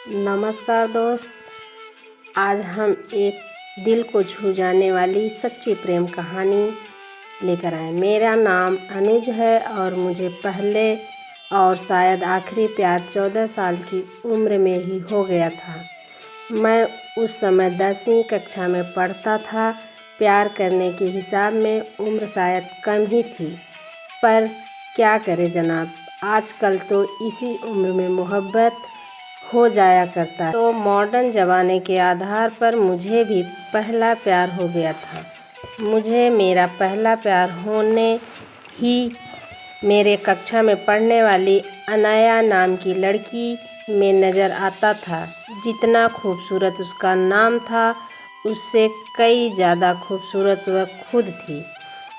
नमस्कार दोस्त। आज हम एक दिल को छू जाने वाली सच्ची प्रेम कहानी लेकर आए। मेरा नाम अनुज है और मुझे पहले और शायद आखिरी प्यार 14 साल की उम्र में ही हो गया था। मैं उस समय 10वीं कक्षा में पढ़ता था। प्यार करने के हिसाब में उम्र शायद कम ही थी, पर क्या करे जनाब, आजकल तो इसी उम्र में मोहब्बत हो जाया करता है। तो मॉडर्न ज़माने के आधार पर मुझे भी पहला प्यार हो गया था। मुझे मेरा पहला प्यार होने ही मेरे कक्षा में पढ़ने वाली अनाया नाम की लड़की में नज़र आता था। जितना खूबसूरत उसका नाम था, उससे कई ज़्यादा खूबसूरत वह खुद थी।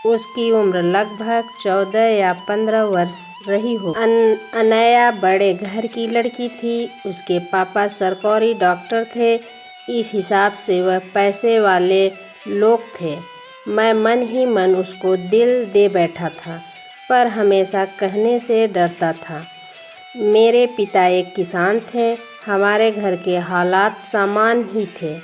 उसकी उम्र लगभग 14 या 15 वर्ष रही हो। अनया बड़े घर की लड़की थी। उसके पापा सरकारी डॉक्टर थे। इस हिसाब से वह पैसे वाले लोग थे। मैं मन ही मन उसको दिल दे बैठा था, पर हमेशा कहने से डरता था। मेरे पिता एक किसान थे। हमारे घर के हालात सामान्य ही थे,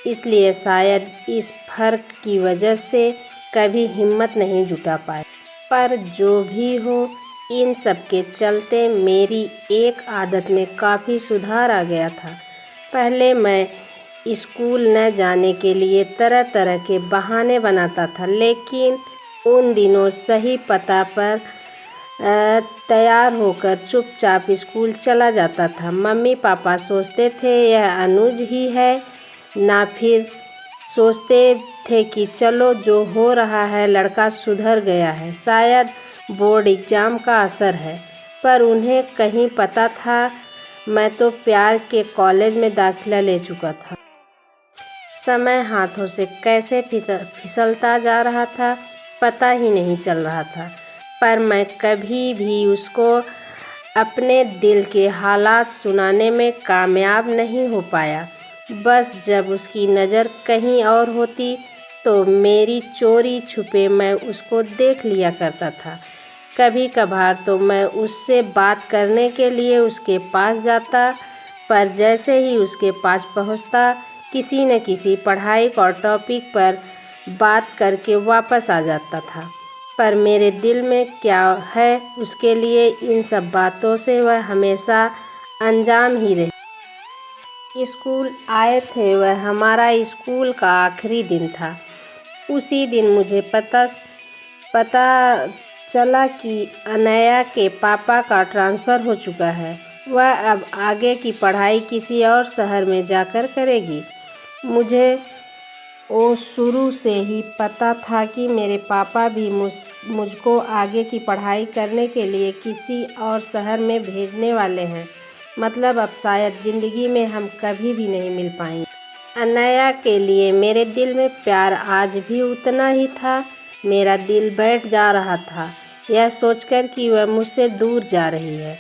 इसलिए शायद इस फर्क की वजह से कभी हिम्मत नहीं जुटा पाए। पर जो भी हो, इन सब के चलते मेरी एक आदत में काफ़ी सुधार आ गया था। पहले मैं स्कूल न जाने के लिए तरह तरह के बहाने बनाता था, लेकिन उन दिनों सही पता पर तैयार होकर चुपचाप स्कूल चला जाता था। मम्मी पापा सोचते थे यह अनुज ही है, ना फिर सोचते थे कि चलो जो हो रहा है लड़का सुधर गया है, शायद बोर्ड एग्ज़ाम का असर है। पर उन्हें कहीं पता था मैं तो प्यार के कॉलेज में दाखिला ले चुका था। समय हाथों से कैसे फिसलता जा रहा था पता ही नहीं चल रहा था, पर मैं कभी भी उसको अपने दिल के हालात सुनाने में कामयाब नहीं हो पाया। बस जब उसकी नज़र कहीं और होती तो मेरी चोरी छुपे मैं उसको देख लिया करता था। कभी कभार तो मैं उससे बात करने के लिए उसके पास जाता, पर जैसे ही उसके पास पहुंचता, किसी न किसी पढ़ाई और टॉपिक पर बात करके वापस आ जाता था। पर मेरे दिल में क्या है उसके लिए, इन सब बातों से वह हमेशा अनजान ही रही। स्कूल आए थे, वह हमारा स्कूल का आखिरी दिन था। उसी दिन मुझे पता चला कि अनया के पापा का ट्रांसफ़र हो चुका है। वह अब आगे की पढ़ाई किसी और शहर में जाकर करेगी। मुझे वो शुरू से ही पता था कि मेरे पापा भी मुझको आगे की पढ़ाई करने के लिए किसी और शहर में भेजने वाले हैं। मतलब अब शायद ज़िंदगी में हम कभी भी नहीं मिल पाएंगे। अनया के लिए मेरे दिल में प्यार आज भी उतना ही था। मेरा दिल बैठ जा रहा था यह सोचकर कि वह मुझसे दूर जा रही है।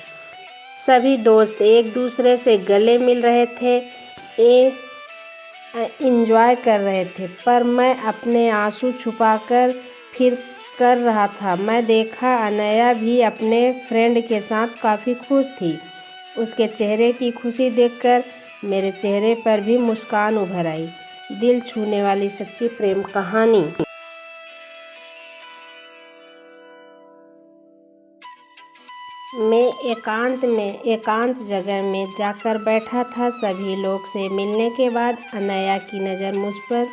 सभी दोस्त एक दूसरे से गले मिल रहे थे, एंजॉय कर रहे थे, पर मैं अपने आंसू छुपाकर फिर कर रहा था। मैं देखा अनया भी अपने फ्रेंड के साथ काफ़ी खुश थी। उसके चेहरे की खुशी देखकर मेरे चेहरे पर भी मुस्कान उभर आई। दिल छूने वाली सच्ची प्रेम कहानी। मैं एकांत जगह में जाकर बैठा था। सभी लोग से मिलने के बाद अनया की नज़र मुझ पर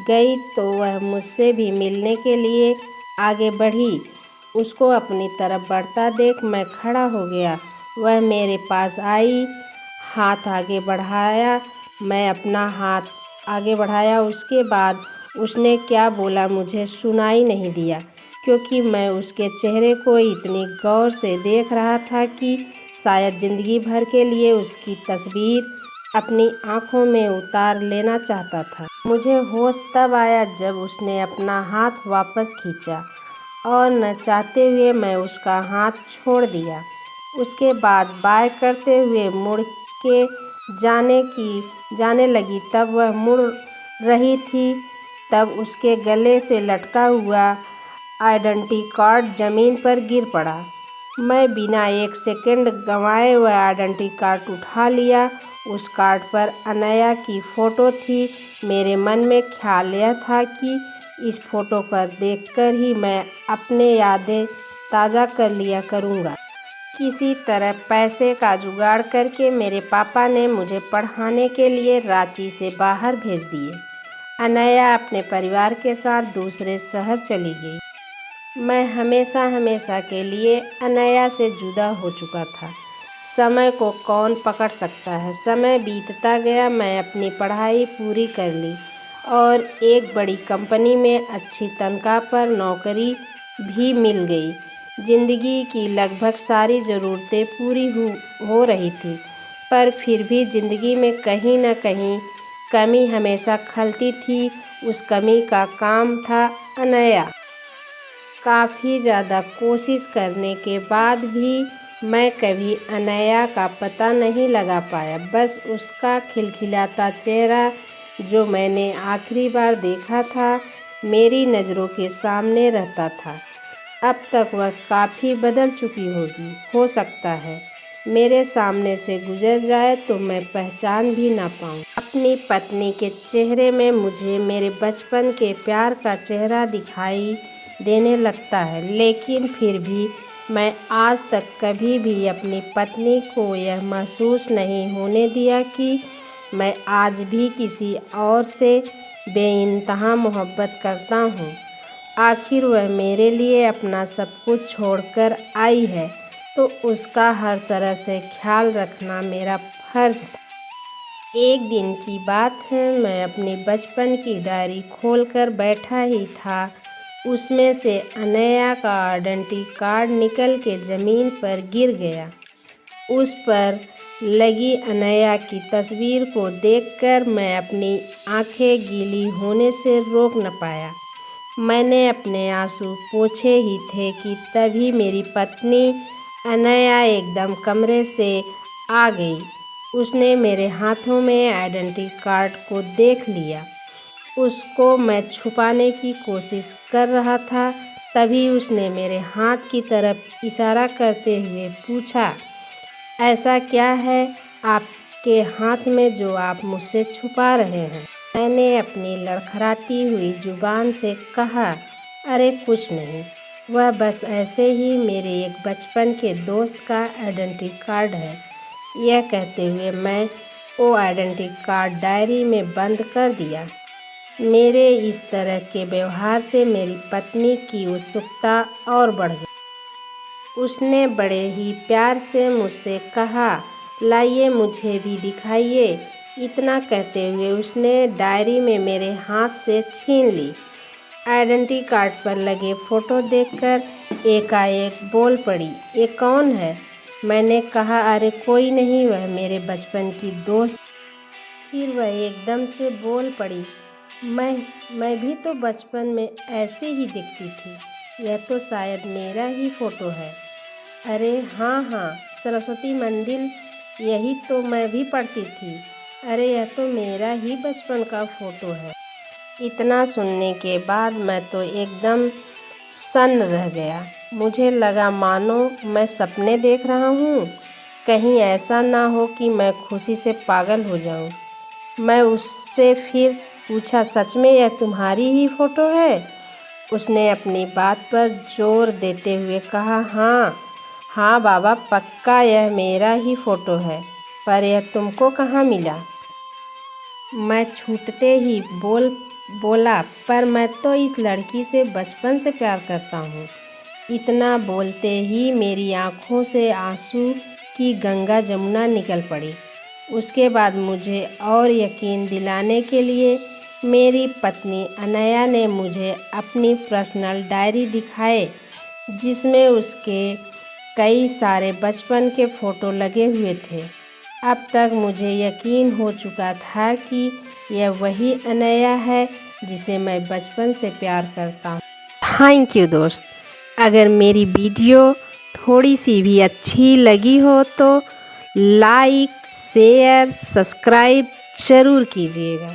गई तो वह मुझसे भी मिलने के लिए आगे बढ़ी। उसको अपनी तरफ बढ़ता देख मैं खड़ा हो गया। वह मेरे पास आई, हाथ आगे बढ़ाया। मैं अपना हाथ आगे बढ़ाया। उसके बाद उसने क्या बोला मुझे सुनाई नहीं दिया, क्योंकि मैं उसके चेहरे को इतनी गौर से देख रहा था कि शायद ज़िंदगी भर के लिए उसकी तस्वीर अपनी आँखों में उतार लेना चाहता था। मुझे होश तब आया जब उसने अपना हाथ वापस खींचा और न चाहते हुए मैं उसका हाथ छोड़ दिया। उसके बाद बाय करते हुए मुड़ के जाने लगी। तब वह मुड़ रही थी, तब उसके गले से लटका हुआ आइडेंटिटी कार्ड ज़मीन पर गिर पड़ा। मैं बिना एक सेकंड गंवाए वह आइडेंटिटी कार्ड उठा लिया। उस कार्ड पर अनया की फ़ोटो थी। मेरे मन में ख्याल यह था कि इस फ़ोटो को देखकर ही मैं अपने यादें ताज़ा कर लिया करूँगा। किसी तरह पैसे का जुगाड़ करके मेरे पापा ने मुझे पढ़ाने के लिए रांची से बाहर भेज दिए। अनया अपने परिवार के साथ दूसरे शहर चली गई। मैं हमेशा के लिए अनया से जुदा हो चुका था। समय को कौन पकड़ सकता है। समय बीतता गया। मैं अपनी पढ़ाई पूरी कर ली और एक बड़ी कंपनी में अच्छी तनख्वाह पर नौकरी भी मिल गई। ज़िंदगी की लगभग सारी ज़रूरतें पूरी हो रही थी, पर फिर भी ज़िंदगी में कहीं न कहीं कमी हमेशा खलती थी। उस कमी का काम था अनया। काफ़ी ज़्यादा कोशिश करने के बाद भी मैं कभी अनया का पता नहीं लगा पाया। बस उसका खिलखिलाता चेहरा जो मैंने आखिरी बार देखा था, मेरी नज़रों के सामने रहता था। अब तक वह काफ़ी बदल चुकी होगी। हो सकता है मेरे सामने से गुजर जाए तो मैं पहचान भी ना पाऊँ। अपनी पत्नी के चेहरे में मुझे मेरे बचपन के प्यार का चेहरा दिखाई देने लगता है, लेकिन फिर भी मैं आज तक कभी भी अपनी पत्नी को यह महसूस नहीं होने दिया कि मैं आज भी किसी और से बेइंतहा मोहब्बत करता हूँ। आखिर वह मेरे लिए अपना सब कुछ छोड़कर आई है, तो उसका हर तरह से ख्याल रखना मेरा फर्ज था। एक दिन की बात है, मैं अपनी बचपन की डायरी खोलकर बैठा ही था। उसमें से अनया का आइडेंटिटी कार्ड निकल के ज़मीन पर गिर गया। उस पर लगी अनया की तस्वीर को देखकर मैं अपनी आंखें गीली होने से रोक न पाया। मैंने अपने आंसू पोंछे ही थे कि तभी मेरी पत्नी अनया एकदम कमरे से आ गई। उसने मेरे हाथों में आइडेंटिटी कार्ड को देख लिया। उसको मैं छुपाने की कोशिश कर रहा था, तभी उसने मेरे हाथ की तरफ इशारा करते हुए पूछा, ऐसा क्या है आपके हाथ में जो आप मुझसे छुपा रहे हैं? मैंने अपनी लड़खड़ाती हुई जुबान से कहा, अरे कुछ नहीं, वह बस ऐसे ही मेरे एक बचपन के दोस्त का आइडेंटिटी कार्ड है। यह कहते हुए मैं वो आइडेंटिटी कार्ड डायरी में बंद कर दिया। मेरे इस तरह के व्यवहार से मेरी पत्नी की उत्सुकता और बढ़ गई। उसने बड़े ही प्यार से मुझसे कहा, लाइए मुझे भी दिखाइए। इतना कहते हुए उसने डायरी में मेरे हाथ से छीन ली। आइडेंटिटी कार्ड पर लगे फ़ोटो देखकर एकाएक बोल पड़ी, ये कौन है? मैंने कहा, अरे कोई नहीं, वह मेरे बचपन की दोस्त। फिर वह एकदम से बोल पड़ी, मैं भी तो बचपन में ऐसे ही दिखती थी। यह तो शायद मेरा ही फ़ोटो है। अरे हाँ, सरस्वती मंदिर, यही तो मैं भी पढ़ती थी। अरे यह तो मेरा ही बचपन का फ़ोटो है। इतना सुनने के बाद मैं तो एकदम सन्न रह गया। मुझे लगा मानो मैं सपने देख रहा हूँ। कहीं ऐसा ना हो कि मैं खुशी से पागल हो जाऊँ। मैं उससे फिर पूछा, सच में यह तुम्हारी ही फ़ोटो है? उसने अपनी बात पर जोर देते हुए कहा, हाँ बाबा, पक्का यह मेरा ही फ़ोटो है। पर यह तुमको कहाँ मिला? मैं छूटते ही बोला, पर मैं तो इस लड़की से बचपन से प्यार करता हूँ। इतना बोलते ही मेरी आँखों से आंसू की गंगा जमुना निकल पड़ी। उसके बाद मुझे और यकीन दिलाने के लिए मेरी पत्नी अनया ने मुझे अपनी पर्सनल डायरी दिखाए, जिसमें उसके कई सारे बचपन के फ़ोटो लगे हुए थे। अब तक मुझे यकीन हो चुका था कि यह वही अनया है जिसे मैं बचपन से प्यार करता हूँ। थैंक यू दोस्त। अगर मेरी वीडियो थोड़ी सी भी अच्छी लगी हो तो लाइक, शेयर, सब्सक्राइब ज़रूर कीजिएगा।